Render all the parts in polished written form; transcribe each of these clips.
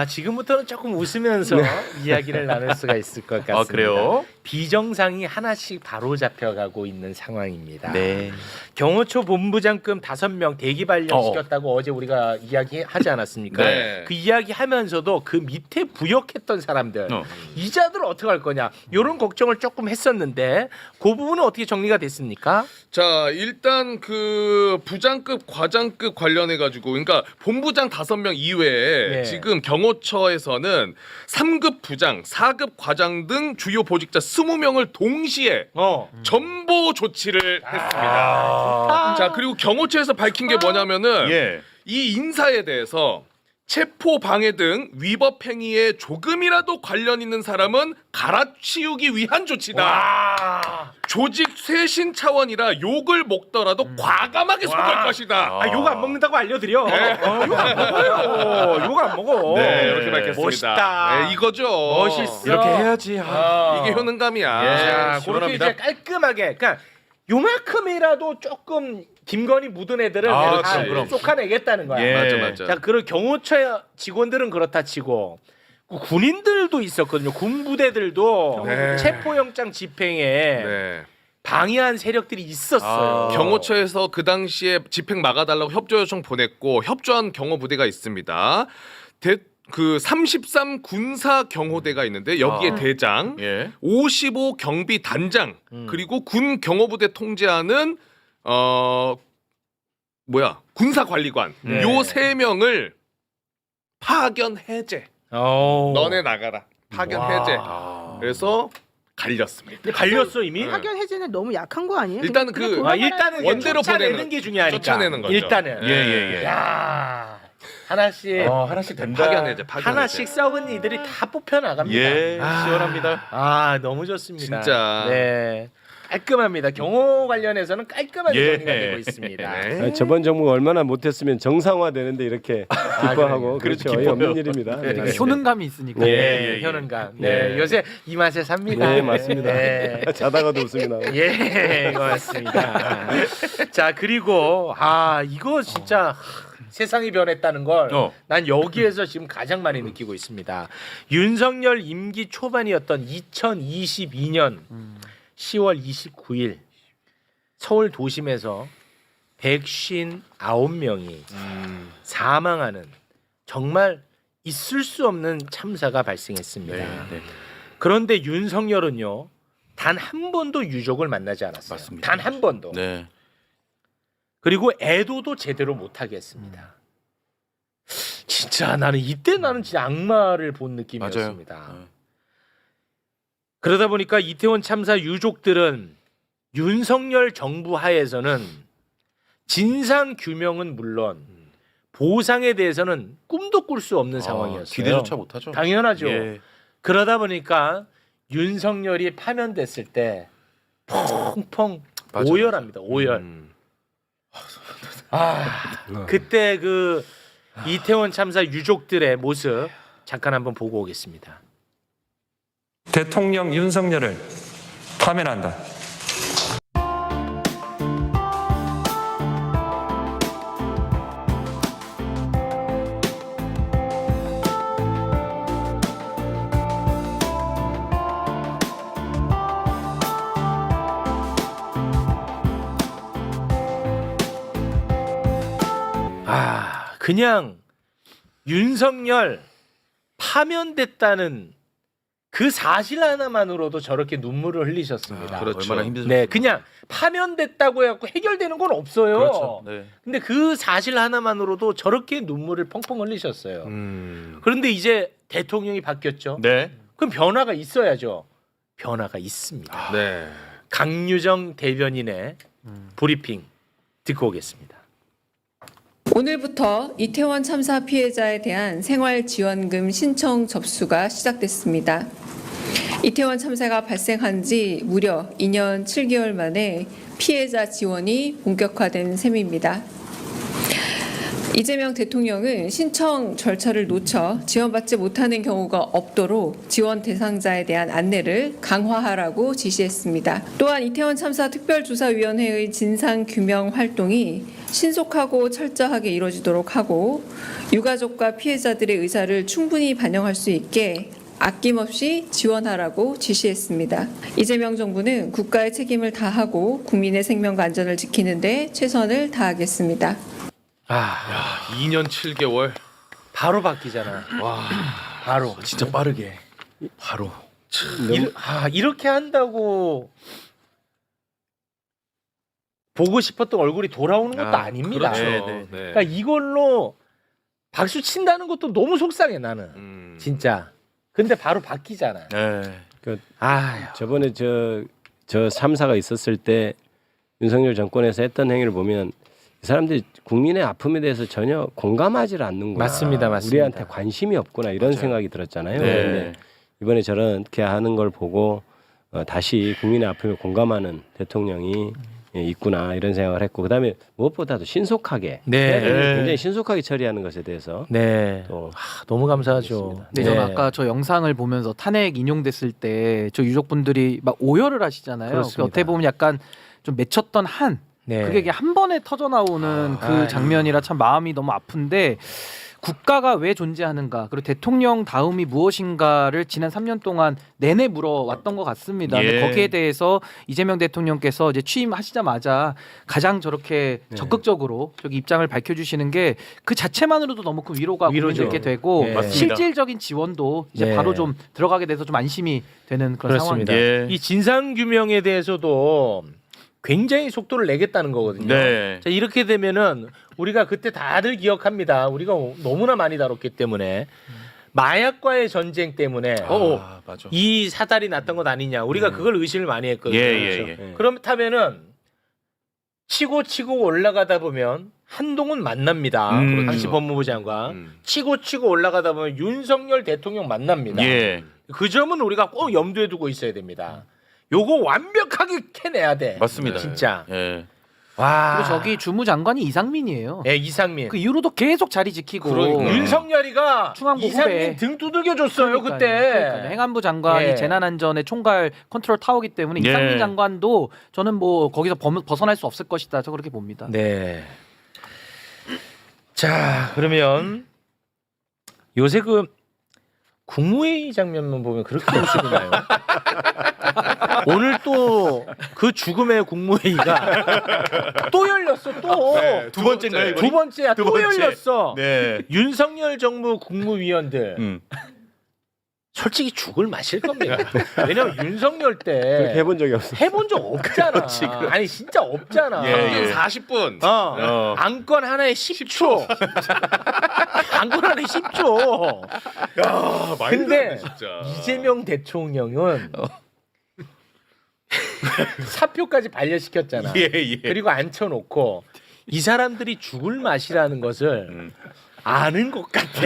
지금부터는 조금 웃으면서 이야기를 나눌 수가 있을 것 같습니다. 그래요? 비정상이 하나씩 바로 잡혀가고 있는 상황입니다. 네. 경호처 본부장급 5명 대기 발령시켰다고 어제 우리가 이야기하지 않았습니까? 네. 그 이야기하면서도 그 밑에 부역했던 사람들 이자들 어떻게 할 거냐 이런 걱정을 조금 했었는데 그 부분은 어떻게 정리가 됐습니까? 자, 일단 그 부장급, 과장급 관련해 가지고 그러니까 본부장 5명 이외에 네. 지금 경호처에서는 3급 부장, 4급 과장 등 주요 보직자 20명을 동시에 전보 조치를 했습니다. 자, 그리고 경호처에서 밝힌 게 뭐냐면은 예. 이 인사에 대해서 체포 방해 등 위법 행위에 조금이라도 관련 있는 사람은 갈아치우기 위한 조치다. 조직 쇄신 차원이라 욕을 먹더라도 과감하게 속을 것이다. 욕 안 먹는다고 알려드려. 욕 안 먹어요. 욕 안 먹어. 네, 이렇게 밝혔습니다. 멋있다. 네, 이거죠. 멋있어. 이렇게 해야지. 이게 효능감이야. 자, 그렇게 시원합니다. 이제 깔끔하게, 그러니까 요만큼이라도 조금 김건희 묻은 애들을 아, 다 그럼. 쏙아내겠다는 거야. 예. 맞아, 맞아. 자, 그리고 경호처 직원들은 그렇다 치고 군인들도 있었거든요. 군부대들도 네. 체포영장 집행에 네. 방해한 세력들이 있었어요. 경호처에서 그 당시에 집행 막아달라고 협조 요청 보냈고 협조한 경호부대가 있습니다. 그 33 군사 경호대가 있는데 여기에 대장, 예. 55 경비 단장, 그리고 군 경호부대 통제하는 군사 관리관 네. 요 3명을 파견 해제. 너네 나가라. 파견 와. 해제. 그래서 갈렸습니다. 근데 갈렸어 이미? 네. 파견 해제는 너무 약한 거 아니에요? 일단은 그냥 그- 돌아가라. 일단은 원대로 쫓아내는 보내는 게 중요하니까. 쫓아내는 거죠. 일단은. 예. 야, 하나씩 하나씩 된다. 파견 해제. 파견 하나씩 해제. 썩은 이들이 다 뽑혀 나갑니다. 예. 시원합니다. 너무 좋습니다. 진짜. 네. 깔끔합니다. 경호 관련해서는 깔끔하게 예. 정리가 되고 있습니다. 네. 저번 정부가 얼마나 못했으면 정상화되는데 이렇게 기뻐하고 그래도 그렇죠. 기뻐요. 없는 일입니다. 네. 네. 효능감이 있으니까. 예, 현은감. 네, 요새 이 맛에 삽니다. 네, 맞습니다. 네. 자다가도 웃음이 나오고. 예, 고맙습니다. 자, 그리고 이거 진짜 세상이 변했다는 걸 난 여기에서 지금 가장 많이 느끼고 있습니다. 윤석열 임기 초반이었던 2022년 10월 29일 서울 도심에서 159명이 사망하는 정말 있을 수 없는 참사가 발생했습니다. 네. 그런데 윤석열은요 단 한 번도 유족을 만나지 않았어요. 맞습니다. 단 한 번도. 네. 그리고 애도도 제대로 못하게 했습니다. 진짜 나는 진짜 악마를 본 느낌이었습니다. 맞아요. 그러다 보니까 이태원 참사 유족들은 윤석열 정부 하에서는 진상 규명은 물론 보상에 대해서는 꿈도 꿀 수 없는 상황이었어요. 기대조차 못하죠. 당연하죠. 예. 그러다 보니까 윤석열이 파면됐을 때 펑펑 맞아, 오열합니다. 오열. 그때 그 이태원 참사 유족들의 모습 잠깐 한번 보고 오겠습니다. 대통령 윤석열을 파면한다. 그냥 윤석열 파면됐다는 그 사실 하나만으로도 저렇게 눈물을 흘리셨습니다. 그렇죠. 얼마나 힘드셨어요. 네, 그냥 파면됐다고 해갖고 해결되는 건 없어요. 그렇죠. 네. 근데 그 사실 하나만으로도 저렇게 눈물을 펑펑 흘리셨어요. 그런데 이제 대통령이 바뀌었죠. 네. 그럼 변화가 있어야죠. 변화가 있습니다. 네. 강유정 대변인의 브리핑 듣고 오겠습니다. 오늘부터 이태원 참사 피해자에 대한 생활지원금 신청 접수가 시작됐습니다. 이태원 참사가 발생한 지 무려 2년 7개월 만에 피해자 지원이 본격화된 셈입니다. 이재명 대통령은 신청 절차를 놓쳐 지원받지 못하는 경우가 없도록 지원 대상자에 대한 안내를 강화하라고 지시했습니다. 또한 이태원 참사 특별조사위원회의 진상규명 활동이 신속하고 철저하게 이루어지도록 하고 유가족과 피해자들의 의사를 충분히 반영할 수 있게 아낌없이 지원하라고 지시했습니다. 이재명 정부는 국가의 책임을 다하고 국민의 생명과 안전을 지키는 데 최선을 다하겠습니다. 2년 7개월. 바로 바뀌잖아. 와, 바로. 진짜 빠르게. 바로. 이렇게 한다고 보고 싶었던 얼굴이 돌아오는 것도 아닙니다. 그렇죠. 네. 그러니까 이걸로 박수 친다는 것도 너무 속상해 나는. 진짜. 근데 바로 바뀌잖아. 네. 저번에 저 3사가 있었을 때 윤석열 정권에서 했던 행위를 보면 이 사람들이 국민의 아픔에 대해서 전혀 공감하지 않는구나. 맞습니다. 우리한테 관심이 없구나 이런 생각이 들었잖아요. 네. 그런데 이번에 저렇게 하는 걸 보고 다시 국민의 아픔에 공감하는 대통령이 있구나 이런 생각을 했고 그다음에 무엇보다도 신속하게 굉장히 신속하게 처리하는 것에 대해서 또 너무 감사하죠. 네, 저는 아까 저 영상을 보면서 탄핵 인용됐을 때 저 유족분들이 막 오열을 하시잖아요. 그렇습니다. 어떻게 보면 약간 좀 맺혔던 그게 한 번에 터져 나오는 그 장면이라 참 마음이 너무 아픈데 국가가 왜 존재하는가 그리고 대통령 다음이 무엇인가를 지난 3년 동안 내내 물어왔던 것 같습니다. 근데 거기에 대해서 이재명 대통령께서 이제 취임하시자마자 가장 저렇게 적극적으로 저기 입장을 밝혀주시는 게 그 자체만으로도 너무 큰 위로가 국민들께 되고 실질적인 지원도 이제 바로 좀 들어가게 돼서 좀 안심이 되는 그런 그렇습니다. 상황입니다. 이 진상 규명에 대해서도 굉장히 속도를 내겠다는 거거든요. 네. 자, 이렇게 되면은 우리가 그때 다들 기억합니다. 우리가 너무나 많이 다뤘기 때문에 마약과의 전쟁 때문에 맞아. 이 사달이 났던 것 아니냐. 우리가 그걸 의심을 많이 했거든요. 예. 그렇다면은 치고 올라가다 보면 한동훈 만납니다. 당시 법무부 장관. 치고 올라가다 보면 윤석열 대통령 만납니다. 예. 그 점은 우리가 꼭 염두에 두고 있어야 됩니다. 요거 완벽하게 캐내야 돼. 맞습니다. 진짜. 예. 와. 그리고 저기 주무장관이 이상민이에요. 예, 이상민. 그 이후로도 계속 자리 지키고 윤석열이가 충안고 이상민 후배. 등 두들겨 줬어요 그때. 그러니까요. 행안부 장관이 예. 재난안전의 총괄 컨트롤 타워기 때문에 예. 이상민 장관도 저는 뭐 거기서 벗어날 수 없을 것이다. 저 그렇게 봅니다. 네. 자, 그러면 요새 그 국무회의 장면만 보면 그렇게 웃음이 나요. 오늘 또 그 죽음의 국무회의가 또 열렸어 또. 두 번째인가요? 두 번째야. 두 또 번째. 열렸어. 네. 윤석열 정부 국무위원들 솔직히 죽을 마실 겁니다. 왜냐면 윤석열 때 그렇게 해본 적이 없어. 해본 적 없잖아. 아니 진짜 없잖아. 예. 40분. 안건 하나에 10초. 안건 하나에 10초. 야, 많이 근데 들었네, 진짜. 이재명 대통령은 사표까지 반려시켰잖아. 예. 그리고 앉혀놓고 이 사람들이 죽을 맛이라는 것을 아는 것 같아.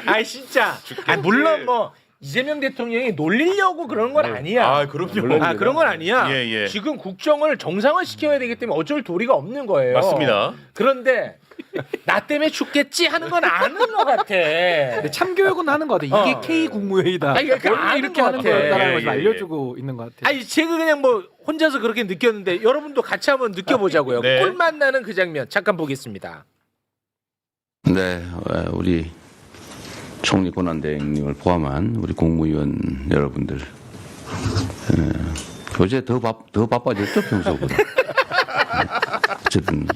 아 진짜. 물론 뭐 이재명 대통령이 놀리려고 그런 건 아니야. 그럼요. 그런 건 아니야. 예. 지금 국정을 정상화시켜야 되기 때문에 어쩔 도리가 없는 거예요. 맞습니다. 그런데 나 때문에 죽겠지 하는 건 아는 것 같아. 근데 참교육은 하는 것 같아. 이게 K 국무회의다. 아니, 그러니까 원래 아는 이렇게 것 하는 같아. 거였다라는 예, 것을 알려주고 있는 것 같아. 아니 제가 그냥 뭐 혼자서 그렇게 느꼈는데 여러분도 같이 한번 느껴보자고요. 네. 꿀맛 나는 그 장면 잠깐 보겠습니다. 네, 우리 총리 권한대행님을 포함한 우리 국무위원 여러분들 요새 더 바빠졌죠 평소보다. 어쨌든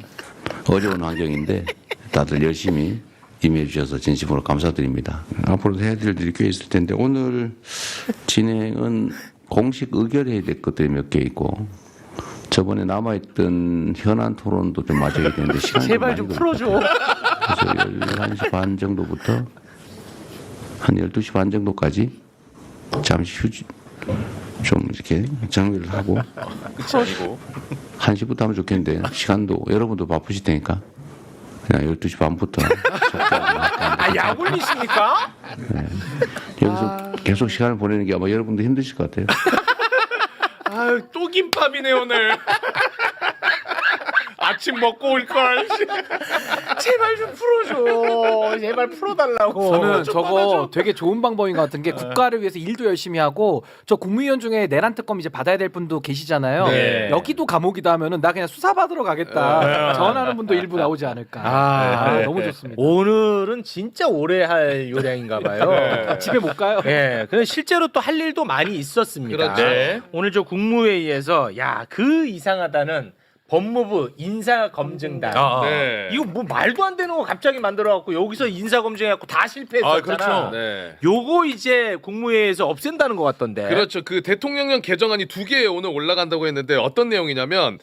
어려운 환경인데 다들 열심히 임해 주셔서 진심으로 감사드립니다. 앞으로도 해드릴 일이 꽤 있을 텐데 오늘 진행은 공식 의결해야 될 것들이 몇 개 있고 저번에 남아있던 현안 토론도 좀 맞아야 되는데 시간이 제발 좀 많이 풀어줘. 그래서 11시 반 정도부터 한 12시 반 정도까지 잠시 좀 이렇게 정리를 하고 끝이 아니고 1시부터 하면 좋겠는데 시간도 여러분도 바쁘실 테니까 그냥 12시 반부터 약 올리십니까? 여기서 계속 시간을 보내는 게 아마 여러분도 힘드실 것 같아요. 또 김밥이네 오늘. 아침 먹고 올 걸. 제발 좀 풀어줘. 제발 풀어달라고. 저는 저거 되게 좋은 방법인 것 같은 게 국가를 위해서 일도 열심히 하고 저 국무위원 중에 내란 특검 이제 받아야 될 분도 계시잖아요. 네. 여기도 감옥이다 하면은 나 그냥 수사 받으러 가겠다. 전하는 분도 일부 나오지 않을까. 너무 좋습니다. 오늘은 진짜 오래 할 요량인가 봐요. 집에 못 가요. 예, 근데 실제로 또 할 일도 많이 있었습니다. 그렇죠. 오늘 저 국무회의에서 야, 그 이상하다는 법무부 인사검증단. 네. 이거 뭐 말도 안 되는 거 갑자기 만들어갖고 여기서 인사검증해갖고 다 실패했었잖아. 아, 그렇죠. 네. 요거 이제 국무회의에서 없앤다는 것 같던데. 그렇죠. 그 대통령령 개정안이 2개 오늘 올라간다고 했는데 어떤 내용이냐면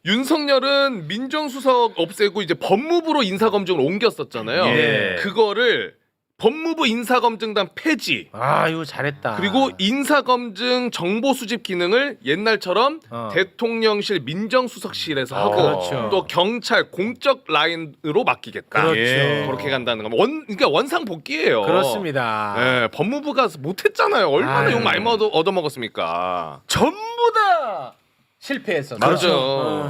윤석열은 민정수석 없애고 이제 법무부로 인사검증을 옮겼었잖아요. 예. 그거를 법무부 인사검증단 폐지. 아, 이거 잘했다. 그리고 인사검증 정보 수집 기능을 옛날처럼 어. 대통령실 민정수석실에서 하고 그렇죠. 또 경찰 공적 라인으로 맡기겠다. 그렇죠. 그렇게 간다는 거. 그러니까 원상 복귀예요. 그렇습니다. 예, 법무부가 못했잖아요. 얼마나 아유. 욕 많이 얻어먹었습니까? 전부 다 실패했어. 맞아.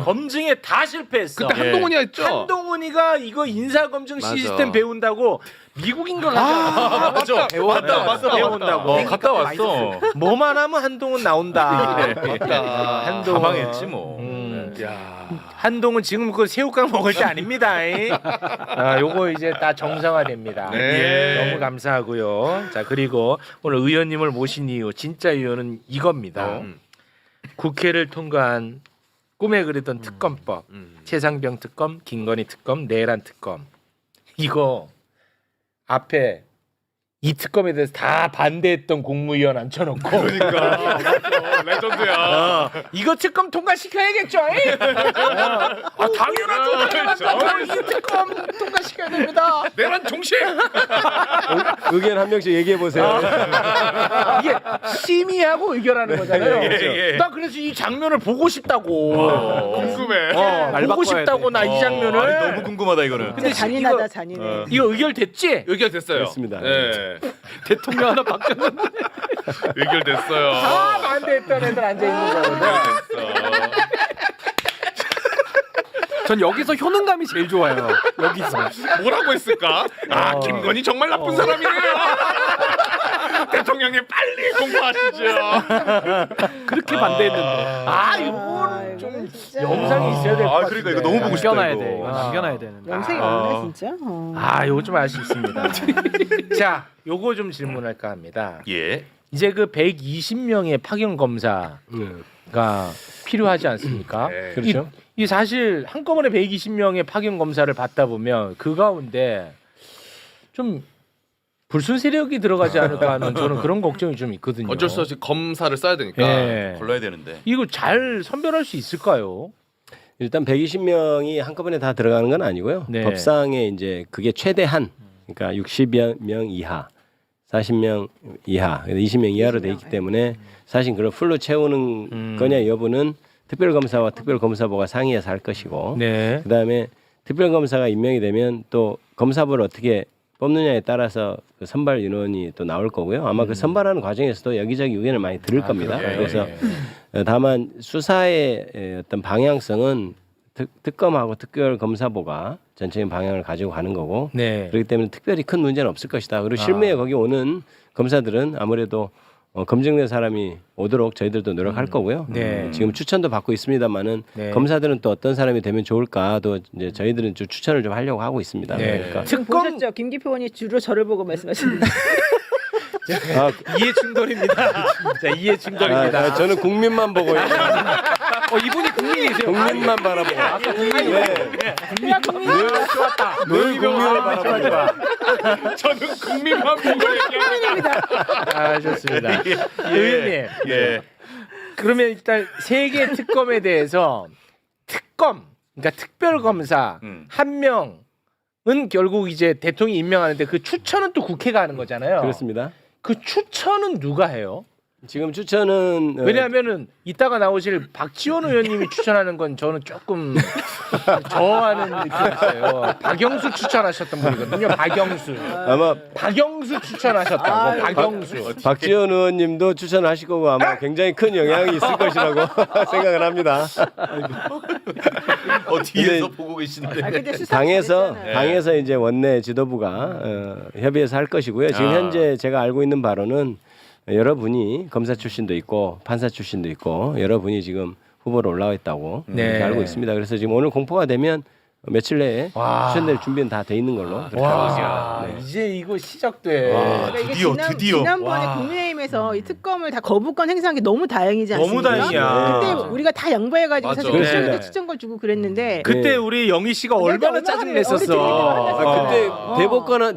검증에 다 실패했어. 그때 한동훈이 했죠. 한동훈이가 이거 인사검증 맞아. 시스템 배운다고 미국인 걸 하잖아. 맞아. 배웠다. 배운다고. 갔다 왔어. 뭐만 하면 한동훈 나온다. 맞다. 한동훈. 가망했지 뭐. 야. 한동훈 지금 그 새우깡 먹을 때 아닙니다. 아, 요거 이제 다 정상화됩니다. 네. 너무 감사하고요. 자, 그리고 오늘 의원님을 모신 이유 진짜 이유는 이겁니다. 국회를 통과한 꿈에 그리던 특검법, 최상병 특검, 김건희 특검, 내란 특검. 이거 앞에 이 특검에 대해서 다 반대했던 국무위원 앉혀놓고 그러니까 레전드야. 이거 특검 통과시켜야겠죠? 아, 당연하죠. 이 특검 통과시켜야 됩니다. 내란 종식. 의견 한 명씩 얘기해 보세요. 이게 심의하고 의결하는 거잖아요. 예. 나 그래서 이 장면을 보고 싶다고. 궁금해. 보고 바꿔야 싶다고 나 이 장면을. 너무 궁금하다 이거는. 근데 잔인하다 잔인해. 이거 의결됐지? 의결됐어요. 됐습니다. 네. 대통령 하나 바뀌었는데. 의결됐어요. 다 반대했던 애들 앉아 있는 거거든. 전 여기서 효능감이 제일 좋아요. 여기서. 뭐라고 했을까? 아, 김건희 정말 나쁜 사람이네요. 대통령님 빨리 공부하시죠. 그렇게 반대했는데. 아, 이거는 좀 영상이 있어야 될 것 아, 같은데. 그러니까 이거 너무 보고 싶다. 남겨놔야 이거. 돼. 이거 남겨놔야 되는데. 영생이 없네 진짜. 아, 요거 좀 아쉽습니다. 자, 요거 좀 질문할까 합니다. 예. 이제 그 120명의 파견 검사가 필요하지 않습니까? 네. 그렇죠. 이 사실 한꺼번에 120명의 파견 검사를 받다 보면 그 가운데 좀 불순 세력이 들어가지 않을까 하는 저는 그런 걱정이 좀 있거든요. 어쩔 수 없이 검사를 써야 되니까. 예. 걸러야 되는데. 이거 잘 선별할 수 있을까요? 일단 120명이 한꺼번에 다 들어가는 건 아니고요. 네. 법상에 이제 그게 최대한 그러니까 60명 이하, 40명 이하, 20명 이하로 돼 있기 때문에 사실 그걸 풀로 채우는 거냐 여부는 특별검사와 특별검사부가 상의해서 할 것이고 네. 그다음에 특별검사가 임명이 되면 또 검사부를 어떻게 뽑느냐에 따라서 그 선발 인원이 또 나올 거고요. 아마 그 선발하는 과정에서도 여기저기 의견을 많이 들을 겁니다. 그래요? 그래서 네. 다만 수사의 어떤 방향성은 특검하고 특별검사부가 전체적인 방향을 가지고 가는 거고 네. 그렇기 때문에 특별히 큰 문제는 없을 것이다. 그리고 실무에 거기 오는 검사들은 아무래도 검증된 사람이 오도록 저희들도 노력할 거고요. 네. 지금 추천도 받고 있습니다만은 네. 검사들은 또 어떤 사람이 되면 좋을까도 이제 저희들은 좀 추천을 좀 하려고 하고 있습니다. 네. 그러니까 특검 보셨죠? 김기표 의원이 주로 저를 보고 말씀하십니다. 아, 이해 충돌입니다. 자, 이해 충돌입니다. 저는 국민만 보고 이분이 국민이세요. 국민만 바라보고 좋았다. 늘 국민을 바라보고 저는 국민만 보고 얘기합니다. 아, 좋습니다. 의원님. 예. 그러면 일단 세 개 특검에 대해서 특검, 그러니까 특별검사 한 명은 결국 이제 대통령이 임명하는데 그 추천은 또 국회가 하는 거잖아요. 그렇습니다. 그 추천은 누가 해요? 지금 추천은 왜냐하면은 이따가 나오실 박지원 의원님이 추천하는 건 저는 조금 저하는 느낌이 있어요. 박영수 추천하셨던 분이거든요. 박영수. 아마 박영수 추천하셨다고. 박영수. 박지원 의원님도 추천하실 거고 아마 굉장히 큰 영향이 있을 것이라고 생각을 합니다. 뒤에서 근데 보고 계시는데. 아, 근데 수사 당에서 이제 원내 지도부가 협의해서 할 것이고요. 지금 현재 제가 알고 있는 바로는 여러분이 검사 출신도 있고 판사 출신도 있고 여러분이 지금 후보로 올라와 있다고 그렇게 알고 있습니다. 그래서 지금 오늘 공포가 되면 며칠 내에 추천될 준비는 다 돼 있는 걸로 그렇게 알고 있습니다. 네. 이제 이거 시작돼. 그러니까 이게 지난번에 국민의힘에서 이 특검을 다 거부권 행사한 게 너무 다행이지 않습니까? 너무 다행이야. 그때 우리가 다 양보해가지고 맞아. 사실 그렇습니다. 그때 추천권 주고 그랬는데 그때 우리 영희 씨가 얼마나 짜증 냈었어. 그때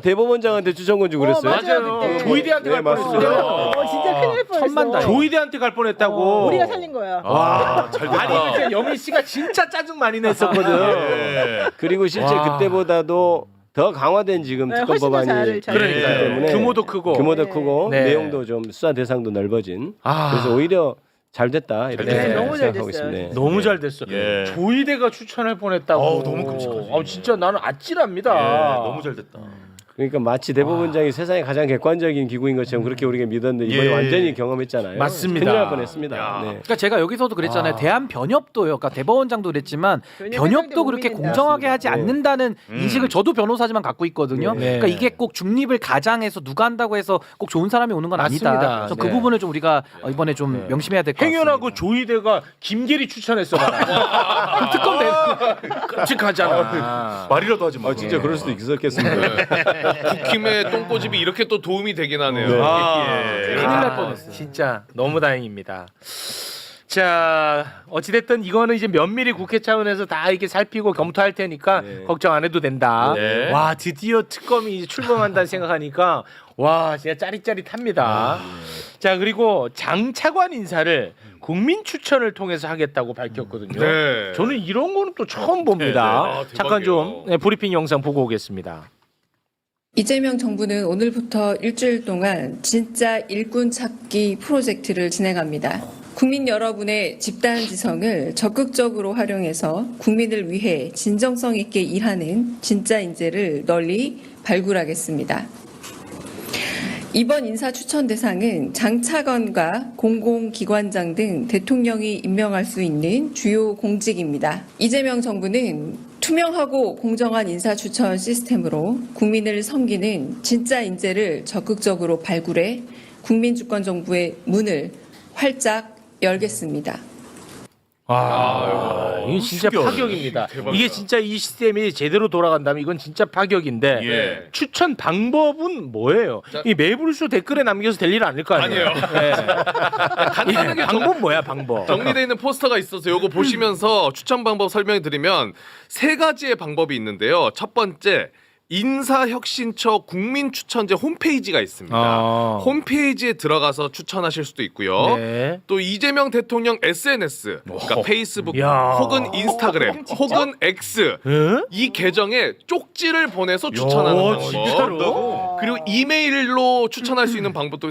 대법원장한테 추천권 주고 그랬어요. 맞아요, 그때. 조이대한테 갈 맞습니다. 뻔했어요. 진짜 큰일 날 뻔했어. 천만다행. 조이대한테 갈 뻔했다고. 우리가 살린 거야. 와, 아니 이제 영희 씨가 진짜 짜증 많이 냈었거든. 그리고 실제 그때보다도 더 강화된 지금 네, 특검 훨씬 더 법안이 잘 있기 때문에 규모도 크고. 네. 크고 네. 내용도 좀 수사 대상도 넓어진. 아. 그래서 오히려 잘 됐다 이렇게 됐어요. 너무 잘 생각하고 됐어요. 있습니다. 너무 잘 됐어. 예. 조이대가 추천할 뻔했다고. 너무 끔찍하지. 진짜 나는 아찔합니다. 너무 잘 됐다. 그러니까 마치 대법원장이 세상에 가장 객관적인 기구인 것처럼 그렇게 우리가 믿었는데 이번에 예. 완전히 경험했잖아요. 맞습니다. 큰일 날 뻔했습니다. 네. 그러니까 제가 여기서도 그랬잖아요. 대한 변협도요. 그러니까 대법원장도 그랬지만 변협도 그렇게 못 믿는다. 공정하게 하지 네. 않는다는 인식을 저도 변호사지만 갖고 있거든요. 네. 그러니까 이게 꼭 중립을 가장해서 누가 한다고 해서 꼭 좋은 사람이 오는 건 맞습니다. 아니다. 그래서 그 네. 부분을 좀 우리가 이번에 좀 명심해야 될 것 같습니다. 행여나고 조이대가 김계리 추천했어. 봐라. 특검 내 끔찍하잖아. 말이라도 하지 마. 진짜 그럴 수도 있었겠습니다. 국힘의 똥꼬집이 이렇게 또 도움이 되긴 하네요. 큰일 날 뻔했어. 진짜 너무 다행입니다. 자, 어찌됐든 이거는 이제 면밀히 국회 차원에서 다 이렇게 살피고 검토할 테니까 걱정 안 해도 된다. 네. 와, 드디어 특검이 이제 출범한다 생각하니까 와, 진짜 짜릿짜릿합니다. 자, 그리고 장 차관 인사를 국민 추천을 통해서 하겠다고 밝혔거든요. 네. 저는 이런 거는 또 처음 봅니다. 네. 잠깐 좀 대박이에요. 브리핑 영상 보고 오겠습니다. 이재명 정부는 오늘부터 일주일 동안 진짜 일꾼 찾기 프로젝트를 진행합니다. 국민 여러분의 집단 지성을 적극적으로 활용해서 국민을 위해 진정성 있게 일하는 진짜 인재를 널리 발굴하겠습니다. 이번 인사 추천 대상은 장차관과 공공기관장 등 대통령이 임명할 수 있는 주요 공직입니다. 이재명 정부는 투명하고 공정한 인사 추천 시스템으로 국민을 섬기는 진짜 인재를 적극적으로 발굴해 국민주권정부의 문을 활짝 열겠습니다. 와, 이게 진짜 충격. 파격입니다. 대박이다. 이게 진짜 이 시스템이 제대로 돌아간다면 이건 진짜 파격인데 예. 추천 방법은 뭐예요? 이 매불쇼 댓글에 남겨서 될 일 아닐 거 아니에요? 네. 간단하게 방법 뭐야 방법? 정리되어 있는 포스터가 있어서 요거 보시면서 추천 방법 설명드리면 세 가지의 방법이 있는데요. 첫 번째, 인사혁신처 국민추천제 홈페이지가 있습니다. 홈페이지에 들어가서 추천하실 수도 있고요. 네. 또 이재명 대통령 SNS, 그러니까 페이스북 야. 혹은 인스타그램 혹은 X 응? 이 계정에 쪽지를 보내서 추천하는 방법. 진짜로? 그리고 이메일로 추천할 수 있는 방법도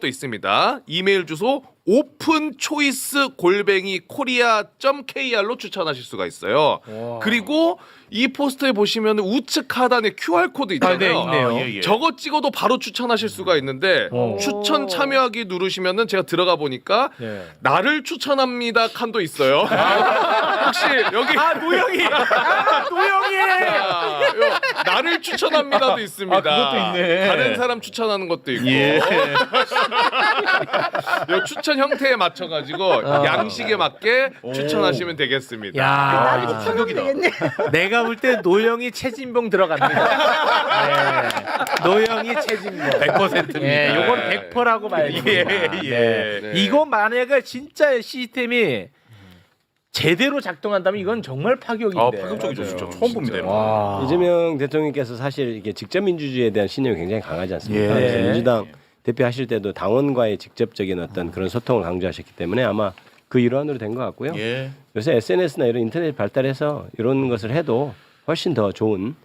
있습니다. 이메일 주소 openchoice@korea.kr로 추천하실 수가 있어요. 와. 그리고 이 포스터에 보시면 우측 하단에 QR 코드 있잖아요. 네, 있네요. 예. 저거 찍어도 바로 추천하실 수가 있는데 추천 참여하기 누르시면은 제가 들어가 보니까 네. 나를 추천합니다 칸도 있어요. 혹시 여기 노영이, 노영이. 요 나를 추천합니다도 있습니다. 그것도 있네. 다른 사람 추천하는 것도 있고. 예. 요 추천 형태에 맞춰가지고 양식에 맞게 추천하시면 되겠습니다. 야, 이거 파격이다. 내가 볼 때 노영이 최진봉 들어갑니다. 네. 노영이 최진봉 100%입니다. 예, 요건 100%라고 봐야죠. 예. 이거 만약에 진짜 시스템이 제대로 작동한다면 이건 정말 파격인데. 파격적이죠, 진짜. 처음 봅니다. 이거. 와. 이재명 대통령께서 사실 이게 직접 민주주의에 대한 신념이 굉장히 강하지 않습니까? 예. 그래서 민주당 대표하실 때도 당원과의 직접적인 어떤 그런 소통을 강조하셨기 때문에 아마 그 일환으로 된 것 같고요. 예. 요새 SNS나 이런 인터넷 발달해서 이런 것을 해도 훨씬 더 좋은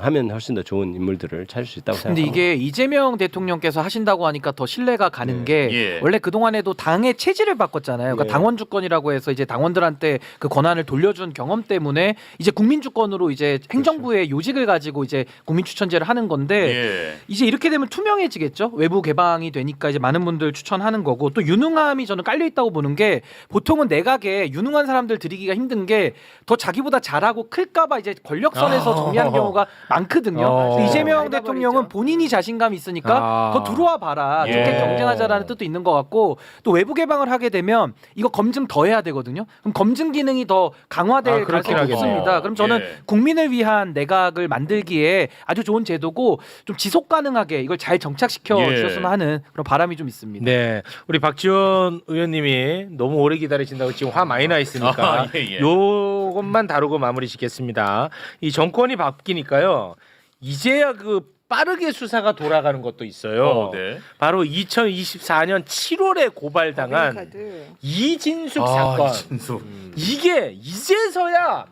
하면 훨씬 더 좋은 인물들을 찾을 수 있다고 근데 생각합니다. 이게 이재명 대통령께서 하신다고 하니까 더 신뢰가 가는 게 예. 원래 그 동안에도 당의 체질을 바꿨잖아요. 그러니까 예. 당원 주권이라고 해서 이제 당원들한테 그 권한을 돌려준 경험 때문에 이제 국민 주권으로 이제 행정부의 요직을 가지고 이제 국민 추천제를 하는 건데 예. 이제 이렇게 되면 투명해지겠죠. 외부 개방이 되니까 이제 많은 분들 추천하는 거고 또 유능함이 저는 깔려 있다고 보는 게 보통은 내각에 유능한 사람들 들이기가 힘든 게 더 자기보다 잘하고 클까봐 이제 권력선에서 정리하는 경우가 많거든요. 근데 이재명 밟아버리죠. 대통령은 본인이 자신감이 있으니까 더 들어와 봐라. 예. 좋게 경쟁하자라는 뜻도 있는 것 같고 또 외부 개방을 하게 되면 이거 검증 더 해야 되거든요. 그럼 검증 기능이 더 강화될 그렇긴 가능성이 하겠네요. 높습니다. 그럼 저는 예. 국민을 위한 내각을 만들기에 아주 좋은 제도고 좀 지속 가능하게 이걸 잘 정착시켜 예. 주셨으면 하는 그런 바람이 좀 있습니다. 네, 우리 박지원 의원님이 너무 오래 기다리신다고 지금 화 많이 나 있으니까 아, 예, 예. 요것만 다루고 마무리 짓겠습니다. 이 정권이 바뀌니까요, 이제야 그 빠르게 수사가 돌아가는 것도 있어요. 네. 바로 2024년 7월에 고발당한 카드. 이진숙 사건. 이진숙. 이게 이제서야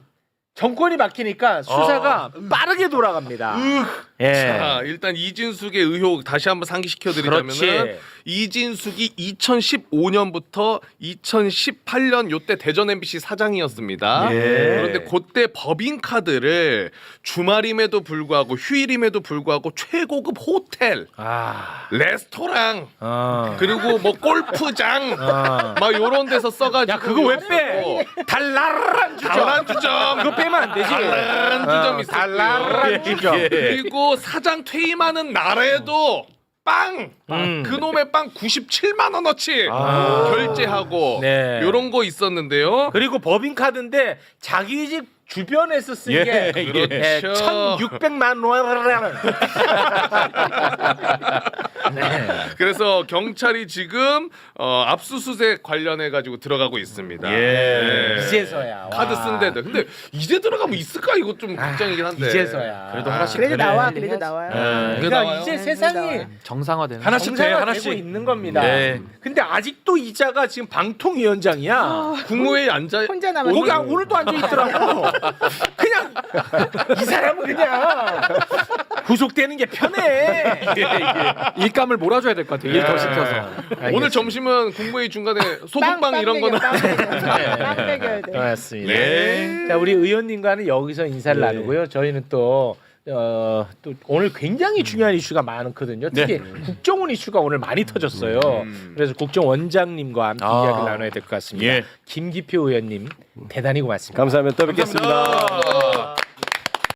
정권이 바뀌니까 수사가 빠르게 돌아갑니다. 예. 자, 일단 이진숙의 의혹 다시 한번 상기시켜 드리자면은 그렇지. 이진숙이 2015년부터 2018년 요때 대전 MBC 사장이었습니다. 예. 그런데 그때 법인카드를 주말임에도 불구하고 휴일임에도 불구하고 최고급 호텔, 레스토랑 그리고 뭐 골프장 막 요런 데서 써가지고 야, 그거 왜 빼? 달랄란 주점. 달란 주점 그거 빼면 안 되지. 달란 주점 있었고요. 달랄란 주점. 그리고 사장 퇴임하는 날에도 빵! 그놈의 빵 97만 원어치 결제하고 네. 요런 거 있었는데요. 그리고 법인카드인데 자기 집 주변에서 쓴 예, 게 그렇죠. 1,600만 원. 네. 그래서 경찰이 지금 압수수색 관련해 가지고 들어가고 있습니다. 예. 네. 이제서야. 카드 와. 쓴 데도. 근데 이제 들어가면 있을까? 이거 좀 걱정이긴 한데. 이제서야. 그래도 하나씩 그래도 되네. 나와, 그래도 나와요. 그래도 그러니까 나와요? 이제 네, 세상이 나와요. 정상화되는 하나씩 돼, 정상화되고 하나씩. 있는 겁니다. 네. 근데 아직도 이자가 지금 방통위원장이야. 국무회의 앉아 혼자 남았어. 거기 오늘도 앉아 있더라고. 그냥 이 사람은 그냥 구속되는 게 편해. 일감을 몰아줘야 될 것 같아요. 일 더 시켜서. 오늘 점심은 국무회의 중간에 소금빵 이런 거는 빵 먹여야 돼. 맞습니다. 예. 자, 우리 의원님과는 여기서 인사를 네. 나누고요. 저희는 또 오늘 굉장히 중요한 이슈가 많거든요. 특히 국정원 이슈가 오늘 많이 터졌어요. 그래서 국정원장님과 함께 이야기를 나눠야 될 것 같습니다. 예. 김기표 의원님 대단히 고맙습니다. 감사합니다. 또 뵙겠습니다. 감사합니다.